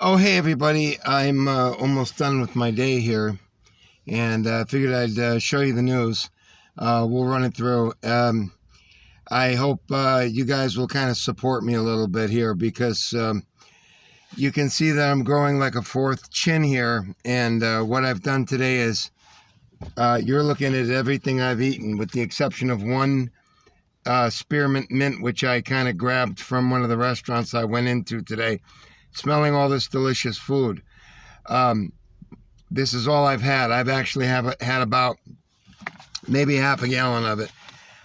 Oh, hey everybody. I'm almost done with my day here, and figured I'd show you the news. We'll run it through. I hope you guys will kind of support me a little bit here because you can see that I'm growing like a fourth chin here, and what I've done today is you're looking at everything I've eaten with the exception of one spearmint mint, which I kind of grabbed from one of the restaurants I went into today. Smelling all this delicious food. This is all I've had. I've actually had about maybe half a gallon of it.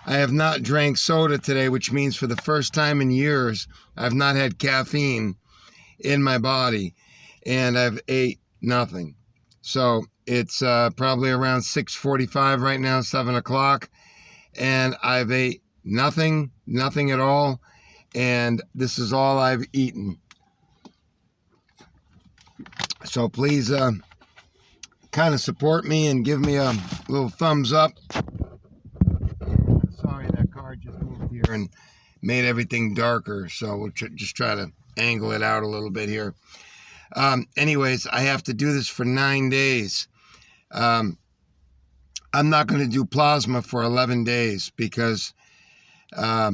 I have not drank soda today, which means for the first time in years, I've not had caffeine in my body, and I've ate nothing. So it's probably around 6:45 right now, 7 o'clock, and I've ate nothing at all, and this is all I've eaten. So please kind of support me and give me a little thumbs up. Sorry, that car just moved here and made everything darker. So we'll just try to angle it out a little bit here. Anyways, I have to do this for 9 days. I'm not going to do plasma for 11 days because I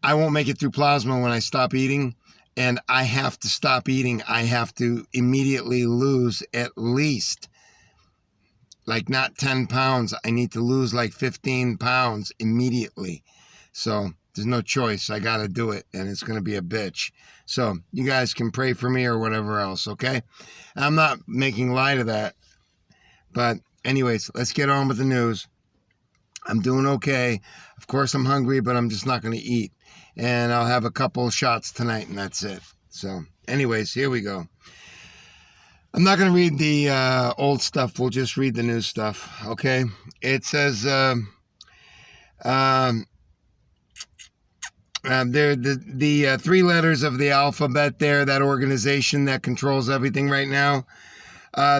won't make it through plasma when I stop eating. And I have to stop eating. I have to immediately lose at least, like not 10 pounds. I need to lose like 15 pounds immediately. So there's no choice. I got to do it. And it's going to be a bitch. So you guys can pray for me or whatever else, okay? I'm not making light of that. But anyways, let's get on with the news. I'm doing okay. Of course, I'm hungry, but I'm just not going to eat. And I'll have a couple shots tonight, and that's it. So, anyways, here we go. I'm not going to read the old stuff. We'll just read the new stuff, okay? It says, the 3 letters of the alphabet there, that organization that controls everything right now,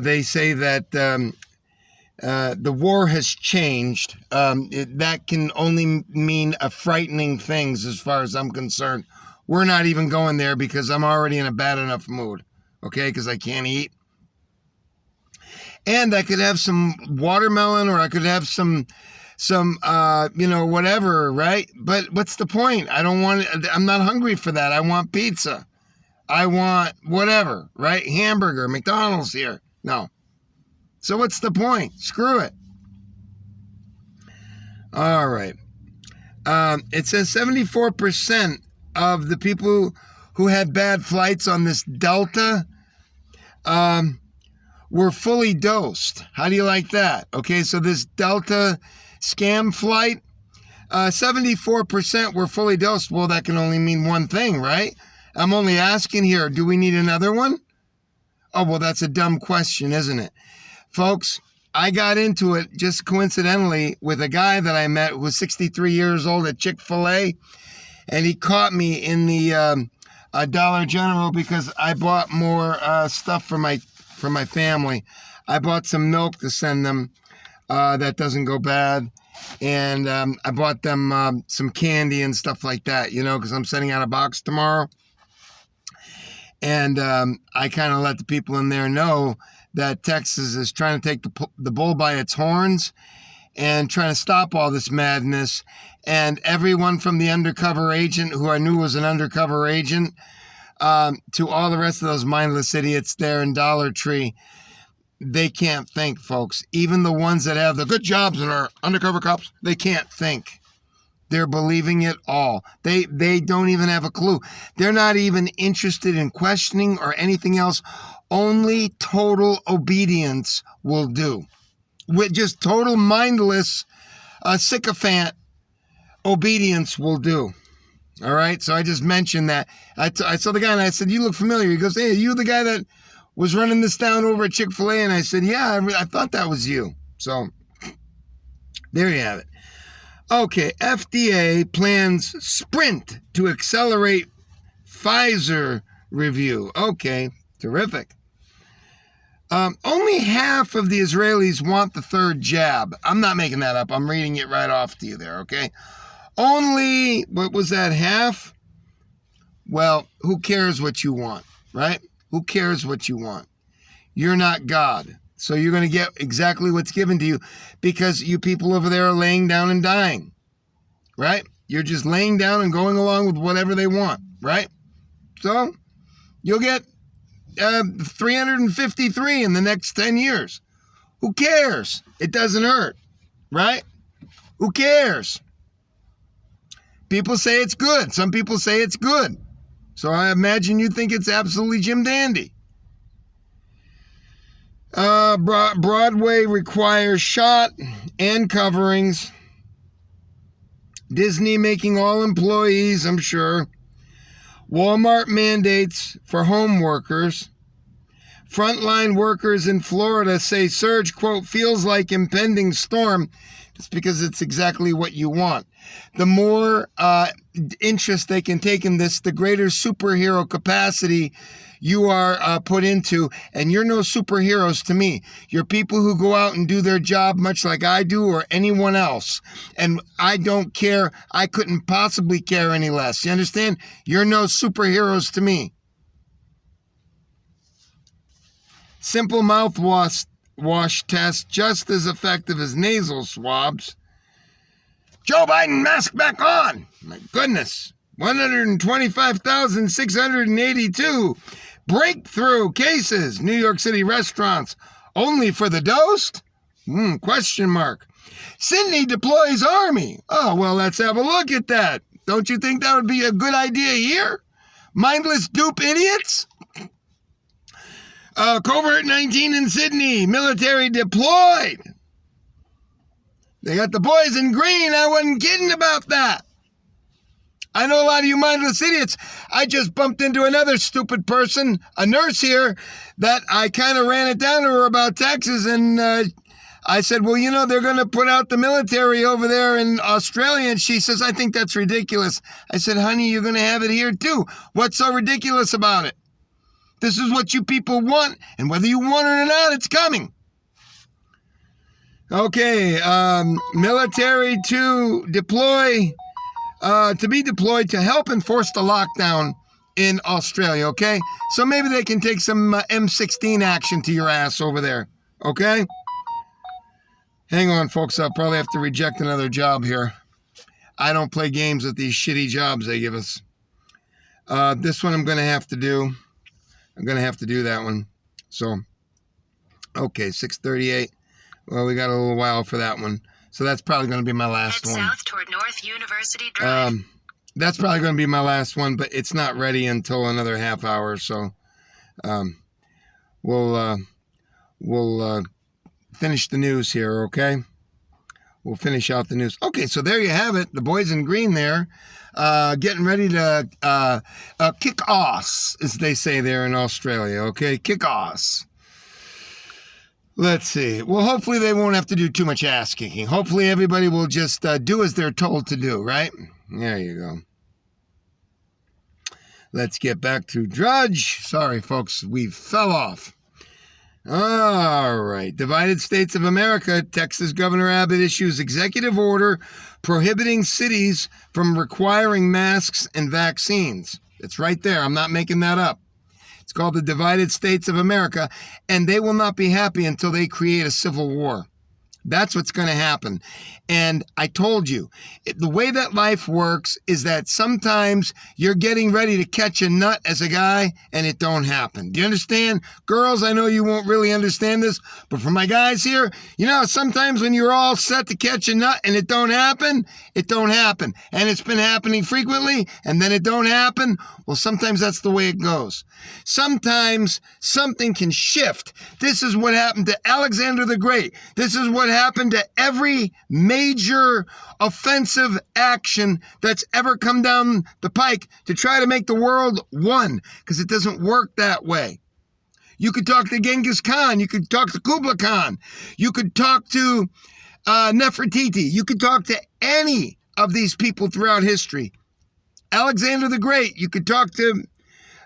they say that the war has changed. That can only mean a frightening things as far as I'm concerned. We're not even going there because I'm already in a bad enough mood, okay, because I can't eat. And I could have some watermelon or I could have some whatever, right? But what's the point? I'm not hungry for that. I want pizza. I want whatever, right? Hamburger, McDonald's here. No. So what's the point? Screw it. All right. It says 74% of the people who had bad flights on this Delta were fully dosed. How do you like that? Okay, so this Delta scam flight, 74% were fully dosed. Well, that can only mean one thing, right? I'm only asking here, do we need another one? Oh, well, that's a dumb question, isn't it? Folks, I got into it just coincidentally with a guy that I met who was 63 years old at Chick-fil-A, and he caught me in the Dollar General because I bought more stuff for my family. I bought some milk to send them that doesn't go bad, and I bought them some candy and stuff like that, because I'm sending out a box tomorrow. And I kind of let the people in there know that Texas is trying to take the bull by its horns and trying to stop all this madness. And everyone from the undercover agent, who I knew was an undercover agent, to all the rest of those mindless idiots there in Dollar Tree, they can't think, folks. Even the ones that have the good jobs and are undercover cops, they can't think. They're believing it all. They don't even have a clue. They're not even interested in questioning or anything else. Only total obedience will do. With just total mindless, sycophant obedience will do. All right? So I just mentioned that. I saw the guy and I said, you look familiar. He goes, hey, are you the guy that was running this down over at Chick-fil-A? And I said, yeah, I thought that was you. So there you have it. Okay, FDA plans sprint to accelerate Pfizer review. Okay, terrific. Only half of the Israelis want the 3rd jab. I'm not making that up. I'm reading it right off to you there, okay? Only, what was that, half? Well, who cares what you want, right? Who cares what you want? You're not God. So you're going to get exactly what's given to you because you people over there are laying down and dying, right? You're just laying down and going along with whatever they want, right? So you'll get 353 in the next 10 years. Who cares? It doesn't hurt, right? Who cares? People say it's good. Some people say it's good. So I imagine you think it's absolutely Jim Dandy. Broadway requires shot and coverings. Disney making all employees, I'm sure. Walmart mandates for home workers. Frontline workers in Florida say surge, quote, feels like impending storm. Just because it's exactly what you want. The more interest they can take in this, the greater superhero capacity you are put into. And you're no superheroes to me. You're people who go out and do their job much like I do or anyone else. And I don't care. I couldn't possibly care any less. You understand? You're no superheroes to me. Simple mouthwash test just as effective as nasal swabs. Joe Biden, mask back on. My goodness. 125,682 breakthrough cases. New York City restaurants only for the dosed? Question mark. Sydney deploys army. Oh, well, let's have a look at that. Don't you think that would be a good idea here? Mindless dupe idiots? COVID-19 in Sydney, military deployed. They got the boys in green. I wasn't kidding about that. I know a lot of you mindless idiots. I just bumped into another stupid person, a nurse here, that I kind of ran it down to her about Texas, and I said, well, you know, they're going to put out the military over there in Australia, and she says, I think that's ridiculous. I said, honey, you're going to have it here too. What's so ridiculous about it? This is what you people want, and whether you want it or not, it's coming. Okay, military to deploy, to be deployed to help enforce the lockdown in Australia, okay? So maybe they can take some M16 action to your ass over there, okay? Hang on, folks, I'll probably have to reject another job here. I don't play games with these shitty jobs they give us. This one I'm going to have to do. I'm going to have to do that one. So, okay, 6:38. Well, we got a little while for that one. So that's probably going to be my last one. Head south toward North University Drive. That's probably going to be my last one, but it's not ready until another half hour. So we'll finish the news here, okay? We'll finish out the news. Okay, so there you have it. The boys in green there. Getting ready to kick ass, as they say there in Australia, okay? Kick ass. Let's see. Well, hopefully they won't have to do too much ass kicking. Hopefully everybody will just do as they're told to do, right? There you go. Let's get back to Drudge. Sorry, folks, we fell off. All right. Divided States of America, Texas Governor Abbott issues executive order prohibiting cities from requiring masks and vaccines. It's right there. I'm not making that up. It's called the Divided States of America, and they will not be happy until they create a civil war. That's what's going to happen. And I told you, the way that life works is that sometimes you're getting ready to catch a nut as a guy and it don't happen. Do you understand? Girls, I know you won't really understand this, but for my guys here, you know, sometimes when you're all set to catch a nut and it don't happen, it don't happen. And it's been happening frequently and then it don't happen. Well, sometimes that's the way it goes. Sometimes something can shift. This is what happened to Alexander the Great. This is what happened to every major offensive action that's ever come down the pike to try to make the world one, because it doesn't work that way. You could talk to Genghis Khan. You could talk to Kublai Khan. You could talk to Nefertiti. You could talk to any of these people throughout history. Alexander the Great. You could talk to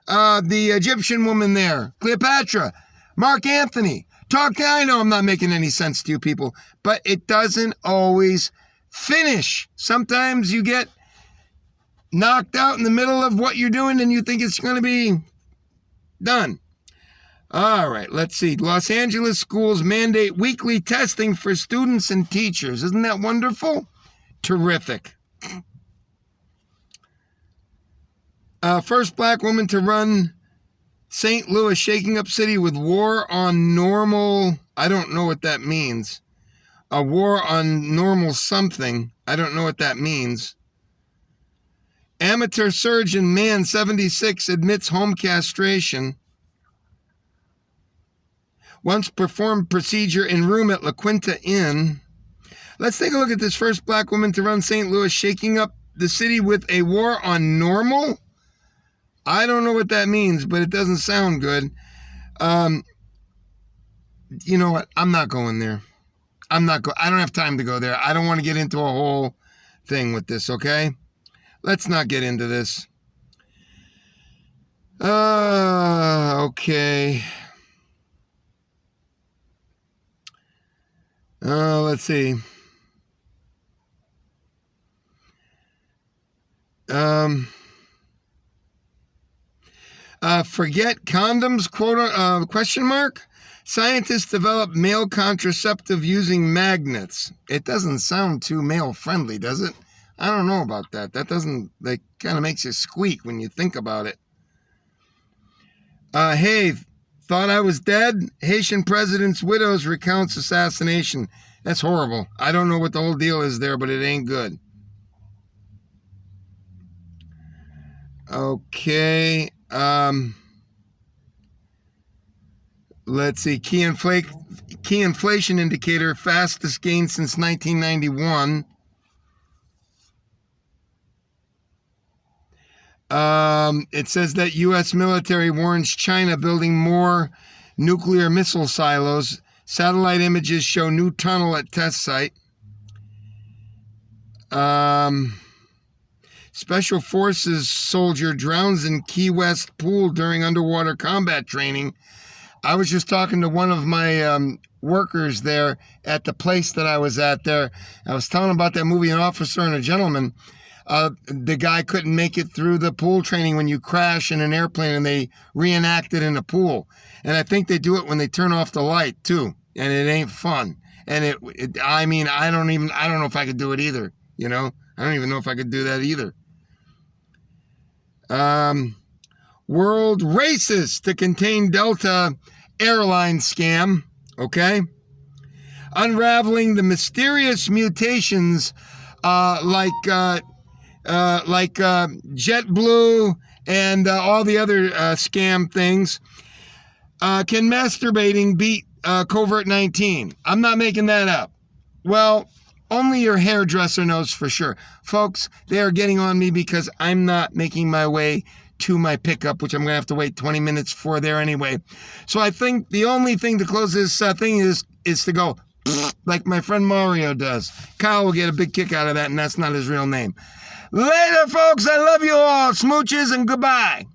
the Egyptian woman there, Cleopatra, Mark Antony. I know I'm not making any sense to you people, but it doesn't always finish. Sometimes you get knocked out in the middle of what you're doing and you think it's going to be done. All right, let's see. Los Angeles schools mandate weekly testing for students and teachers. Isn't that wonderful? Terrific. First black woman to run St. Louis, shaking up city with war on normal. I don't know what that means. A war on normal something. I don't know what that means. Amateur surgeon man 76 admits home castration. Once performed procedure in room at La Quinta Inn. Let's take a look at this first black woman to run St. Louis, shaking up the city with a war on normal. I don't know what that means, but it doesn't sound good. You know what? I'm not going there. I don't have time to go there. I don't want to get into a whole thing with this, okay? Let's not get into this. Okay. Let's see. Forget condoms, question mark? Scientists develop male contraceptive using magnets. It doesn't sound too male friendly, does it? I don't know about that. That kind of makes you squeak when you think about it. Hey, thought I was dead? Haitian president's widows recounts assassination. That's horrible. I don't know what the whole deal is there, but it ain't good. Okay. Let's see. Key inflation indicator, fastest gain since 1991. It says that U.S. military warns China building more nuclear missile silos. Satellite images show new tunnel at test site. Special Forces soldier drowns in Key West pool during underwater combat training. I was just talking to one of my workers there at the place that I was at there. I was telling him about that movie, An Officer and a Gentleman. The guy couldn't make it through the pool training when you crash in an airplane and they reenact it in a pool. And I think they do it when they turn off the light too. And it ain't fun. And I don't know if I could do it either. You know, I don't even know if I could do that either. World races to contain Delta airline scam. Okay. Unraveling the mysterious mutations like JetBlue and all the other scam things. Can masturbating beat COVID-19? I'm not making that up. Well, only your hairdresser knows for sure. Folks, they are getting on me because I'm not making my way to my pickup, which I'm going to have to wait 20 minutes for there anyway. So I think the only thing to close this thing is to go like my friend Mario does. Kyle will get a big kick out of that, and that's not his real name. Later, folks. I love you all. Smooches and goodbye.